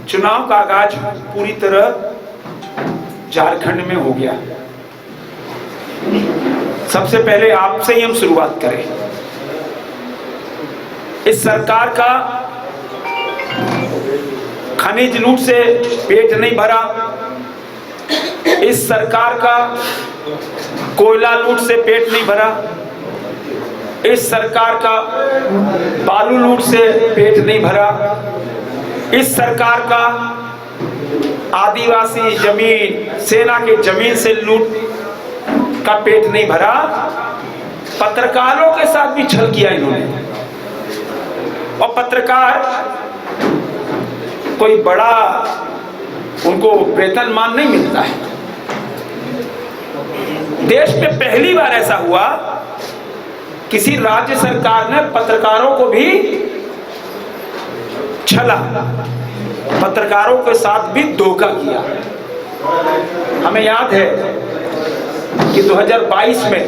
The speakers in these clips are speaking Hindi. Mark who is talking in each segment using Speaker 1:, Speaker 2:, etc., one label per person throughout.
Speaker 1: चुनाव का आगाज पूरी तरह झारखंड में हो गया। सबसे पहले आपसे ही हम शुरुआत करें। इस सरकार का खनिज लूट से पेट नहीं भरा, इस सरकार का कोयला लूट से पेट नहीं भरा, इस सरकार का बालू लूट से पेट नहीं भरा, इस सरकार का आदिवासी जमीन, सेना के जमीन से लूट का पेट नहीं भरा। पत्रकारों के साथ भी छल किया इन्होंने। और पत्रकार कोई बड़ा उनको वेतनमान नहीं मिलता है। देश में पहली बार ऐसा हुआ किसी राज्य सरकार ने पत्रकारों को भी छला, पत्रकारों के साथ भी धोखा किया। हमें याद है कि 2022 में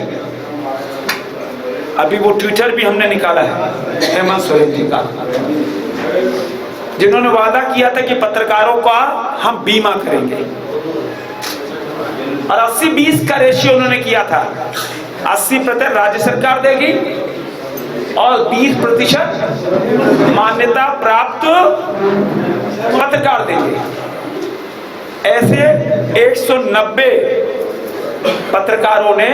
Speaker 1: अभी वो ट्विटर भी हमने निकाला है हेमंत सोरेन जी का, जिन्होंने वादा किया था कि पत्रकारों का हम बीमा करेंगे और 80-20 का रेशियो उन्होंने किया था। 80% राज्य सरकार देगी और 20% मान्यता प्राप्त पत्रकार देंगे। ऐसे 190 पत्रकारों ने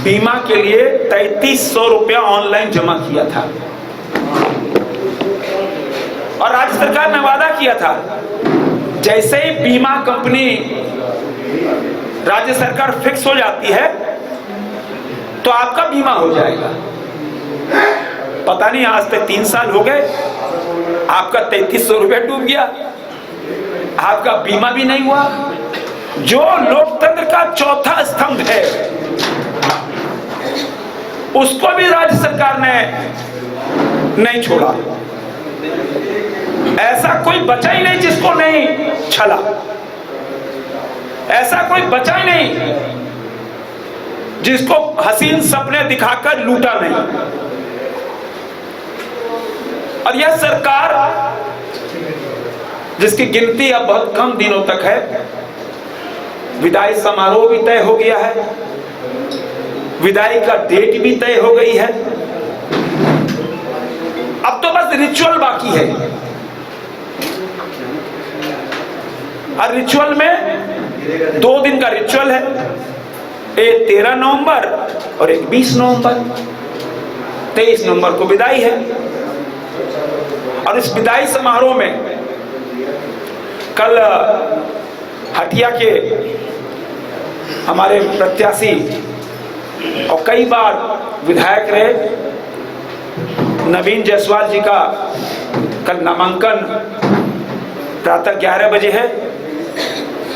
Speaker 1: बीमा के लिए 3300 रुपया ऑनलाइन जमा किया था और राज्य सरकार ने वादा किया था जैसे ही बीमा कंपनी राज्य सरकार फिक्स हो जाती है तो आपका बीमा हो जाएगा। पता नहीं आज तक 3 साल हो गए, आपका 3300 रुपया डूब गया, आपका बीमा भी नहीं हुआ। जो लोकतंत्र का चौथा स्तंभ है उसको भी राज्य सरकार ने नहीं छोड़ा। ऐसा कोई बचा ही नहीं जिसको नहीं छला, ऐसा कोई बचा ही नहीं जिसको हसीन सपने दिखाकर लूटा नहीं। और यह सरकार जिसकी गिनती अब बहुत कम दिनों तक है, विदाई समारोह भी तय हो गया है, विदाई का डेट भी तय हो गई है, अब तो बस रिचुअल बाकी है। और रिचुअल में 2 दिन का रिचुअल है, एक 13 नवंबर और एक 20 नवंबर। 23 नवंबर को विदाई है और इस विदाई समारोह में कल हटिया के हमारे प्रत्याशी और कई बार विधायक रहे नवीन जायसवाल जी का कल नामांकन प्रातः 11 बजे है।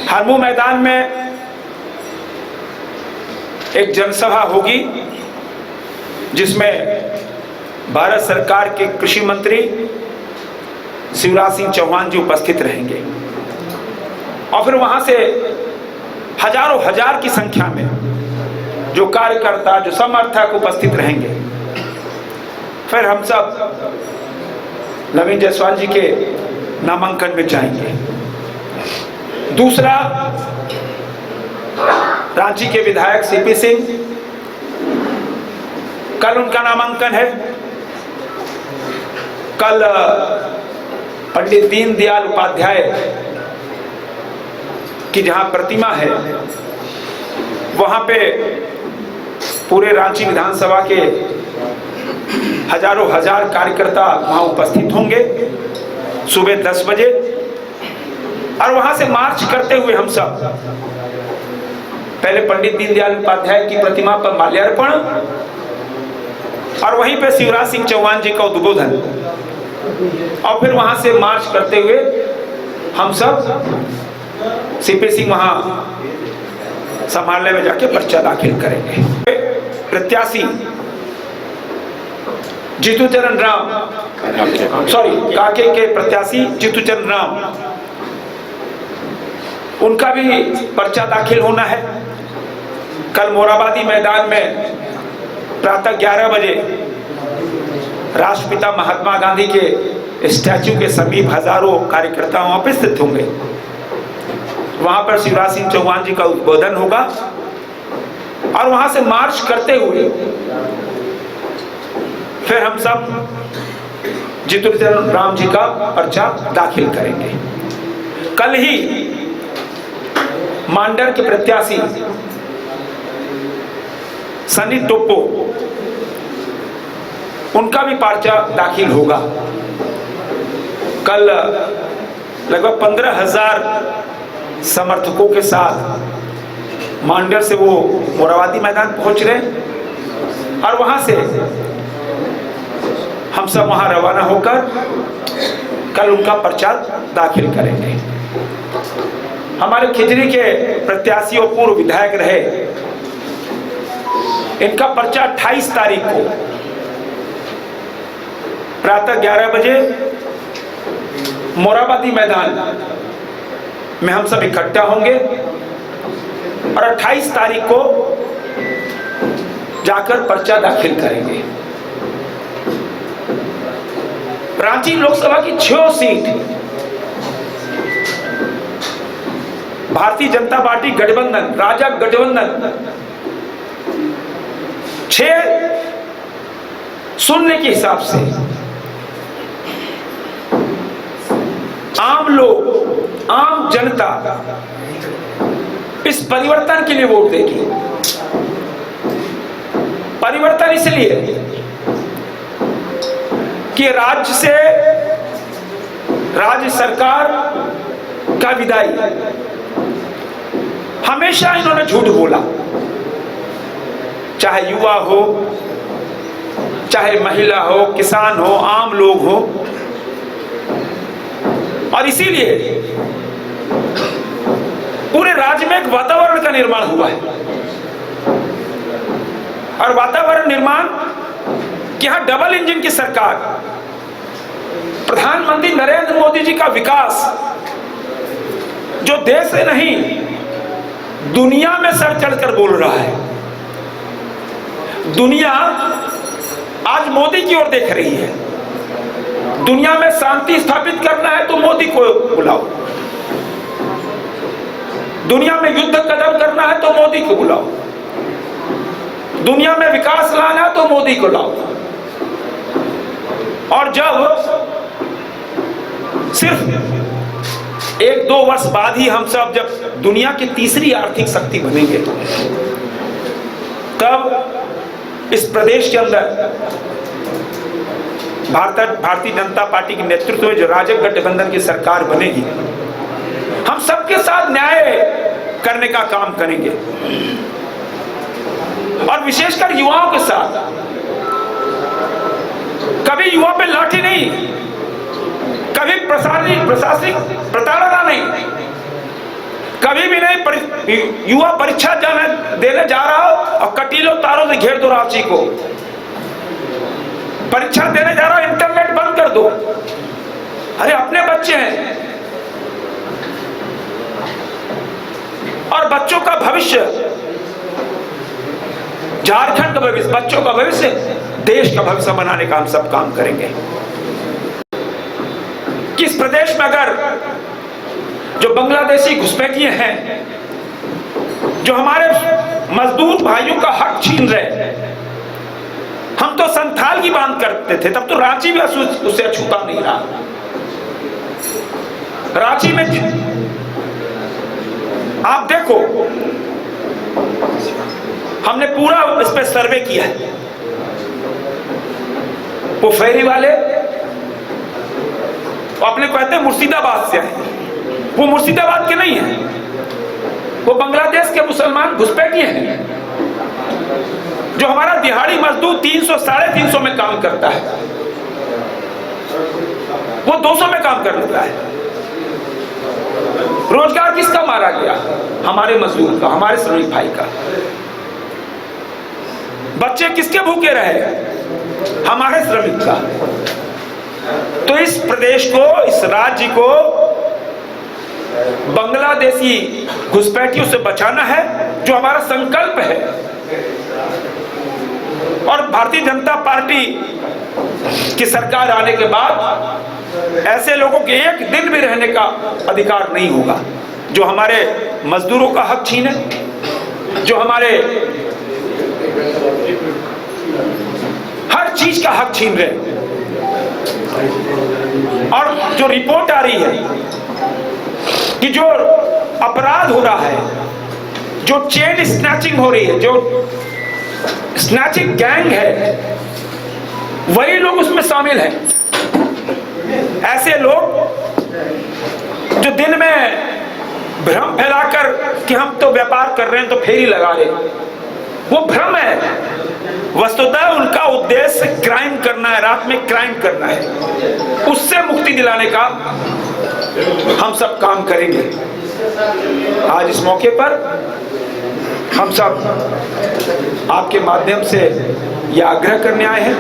Speaker 1: हरमू मैदान में एक जनसभा होगी जिसमें भारत सरकार के कृषि मंत्री शिवराज सिंह चौहान जी उपस्थित रहेंगे और फिर वहां से हजारों हजार की संख्या में जो कार्यकर्ता, जो समर्थक उपस्थित रहेंगे। फिर हम सब नवीन जायसवाल जी के नामांकन में जाएंगे। दूसरा, रांची के विधायक सीपी सिंह, कल उनका नामांकन है। कल पंडित दीनदयाल उपाध्याय की जहां प्रतिमा है वहां पे पूरे रांची विधानसभा के हजारों हजार कार्यकर्ता वहां उपस्थित होंगे सुबह 10 बजे और वहां से मार्च करते हुए हम सब पहले पंडित दीनदयाल उपाध्याय की प्रतिमा पर माल्यार्पण और वहीं पे शिवराज सिंह चौहान जी का उद्बोधन और फिर वहां से मार्च करते हुए हम सब सीपी सिंह वहां समाहरणालय में जाके पर्चा दाखिल करेंगे। प्रत्याशी जीतूचरण राम, काके के प्रत्याशी जीतूचरण राम, उनका भी पर्चा दाखिल होना है। कल मोराबादी मैदान में प्रातः 11 बजे राष्ट्रपिता महात्मा गांधी के स्टैच्यू के समीप हजारों कार्यकर्ता वहां पर स्थित होंगे। वहां पर शिवराज सिंह चौहान जी का उद्बोधन होगा और वहां से मार्च करते हुए फिर हम सब जितुराम राम जी का पर्चा दाखिल करेंगे। कल ही मांडर के प्रत्याशी सनी टोप्पो, उनका भी पर्चा दाखिल होगा। कल लगभग 15,000 समर्थकों के साथ मांडर से वो मोराबादी मैदान पहुंच रहे और वहां से हम सब वहां रवाना होकर कल उनका पर्चा दाखिल करेंगे। हमारे खिजरी के प्रत्याशी और पूर्व विधायक रहे, इनका पर्चा 28 तारीख को प्रातः 11 बजे मोराबादी मैदान में हम सब इकट्ठा होंगे और 28 तारीख को जाकर पर्चा दाखिल करेंगे। रांची लोकसभा की 6 सीट भारतीय जनता पार्टी गठबंधन, राजग गठबंधन 6-0 के हिसाब से आम लोग, आम जनता इस परिवर्तन के लिए वोट देगी। परिवर्तन इसलिए कि राज्य सरकार का विदाई, हमेशा इन्होंने झूठ बोला, चाहे युवा हो, चाहे महिला हो, किसान हो, आम लोग हो। और इसीलिए पूरे राज्य में एक वातावरण का निर्माण हुआ है और वातावरण निर्माण कि यहां डबल इंजन की सरकार, प्रधानमंत्री नरेंद्र मोदी जी का विकास जो देश से नहीं दुनिया में सर चढ़कर बोल रहा है। दुनिया आज मोदी की ओर देख रही है। दुनिया में शांति स्थापित करना है तो मोदी को बुलाओ, दुनिया में युद्ध खत्म करना है तो मोदी को बुलाओ, दुनिया में विकास लाना है तो मोदी को लाओ। और जब सिर्फ 1-2 वर्ष बाद ही हम सब जब दुनिया की तीसरी आर्थिक शक्ति बनेंगे, तब इस प्रदेश के अंदर भारतीय जनता पार्टी के नेतृत्व में जो राजग गठबंधन की सरकार बनेगी, हम सबके साथ न्याय करने का काम करेंगे और विशेषकर युवाओं के साथ। कभी युवा पे लाठी नहीं, कभी प्रशासनिक प्रताड़ना नहीं, कभी भी नहीं। युवा परीक्षा देने जा रहा हो और कटीलों तारों से घेर दो रांची को, परीक्षा देने जा रहा हो इंटरनेट बंद कर दो। अरे अपने बच्चे हैं और बच्चों का भविष्य, झारखंड का भविष्य, बच्चों का भविष्य, देश का भविष्य बनाने का हम सब काम करेंगे। किस प्रदेश में अगर जो बांग्लादेशी घुसपैठिए हैं, जो हमारे मजदूर भाइयों का हक छीन रहे, हम तो संथाल की बात करते थे, तब तो रांची भी उसे अछूता नहीं रहा। रांची में आप देखो, हमने पूरा इस पे सर्वे किया है। वो फेरी वाले वो अपने कहते हैं मुर्शिदाबाद से आए, वो मुर्शिदाबाद के नहीं है, वो बांग्लादेश के मुसलमान घुसपैठिए हैं। जो हमारा दिहाड़ी मजदूर 300-350 में काम करता है, वो 200 में काम कर लेता है। रोजगार किसका मारा गया? हमारे मजदूर का, हमारे श्रमिक भाई का। बच्चे किसके भूखे रहे? हमारे श्रमिक का। तो इस प्रदेश को, इस राज्य को बांग्लादेशी घुसपैठियों से बचाना है, जो हमारा संकल्प है। और भारतीय जनता पार्टी की सरकार आने के बाद ऐसे लोगों के एक दिन भी रहने का अधिकार नहीं होगा। जो हमारे मजदूरों का हक छीने, जो हमारे हर चीज का हक छीन रहे, और जो रिपोर्ट आ रही है कि जो अपराध हो रहा है, जो चेन स्नैचिंग हो रही है, जो स्नैचिंग गैंग है, वही लोग उसमें शामिल हैं। ऐसे लोग जो दिन में भ्रम फैलाकर कि हम तो व्यापार कर रहे हैं तो फेरी लगा रहे, वो भ्रम है। वस्तुतः उनका उद्देश्य क्राइम करना है, रात में क्राइम करना है। उससे मुक्ति दिलाने का हम सब काम करेंगे। आज इस मौके पर हम सब आपके माध्यम से यह आग्रह करने आए हैं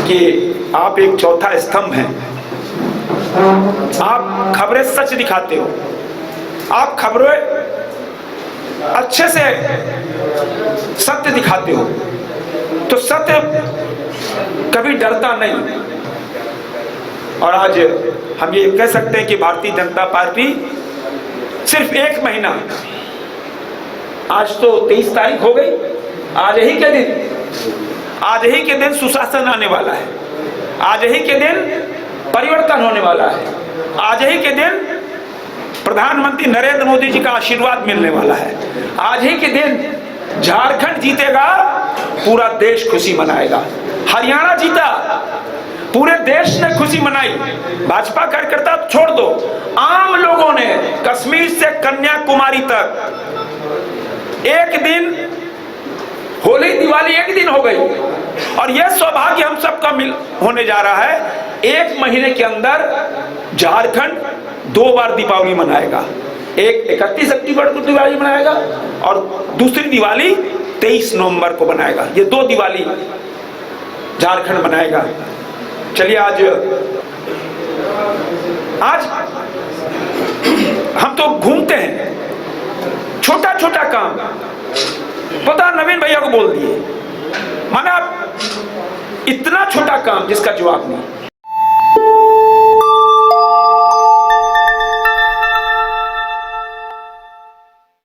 Speaker 1: कि आप एक चौथा स्तंभ हैं। आप खबरें सच दिखाते हो, आप खबरें अच्छे से सत्य दिखाते हो, तो सत्य कभी डरता नहीं। और आज हम ये कह सकते हैं कि भारतीय जनता पार्टी सिर्फ एक महीना, आज तो 23 तारीख हो गई, आज ही के दिन सुशासन आने वाला है, आज ही के दिन परिवर्तन होने वाला है, आज ही के दिन प्रधानमंत्री नरेंद्र मोदी जी का आशीर्वाद मिलने वाला है, आज ही के दिन झारखंड जीतेगा, पूरा देश खुशी मनाएगा। हरियाणा जीता, पूरे देश ने खुशी मनाई। भाजपा कार्यकर्ता छोड़ दो, आम लोगों ने कश्मीर से कन्याकुमारी तक एक दिन, होली दिवाली एक दिन हो गई। और यह सौभाग्य हम सबका होने जा रहा है, एक महीने के अंदर झारखंड 2 बार दीपावली मनाएगा। एक 31 अक्टूबर को दिवाली मनाएगा और दूसरी दिवाली 23 नवंबर को मनाएगा। ये 2 दिवाली झारखंड मनाएगा। चलिए आज हम तो घूमते हैं, छोटा छोटा काम पता नवीन भैया को बोल दिए, माना इतना छोटा काम जिसका जवाब नहीं।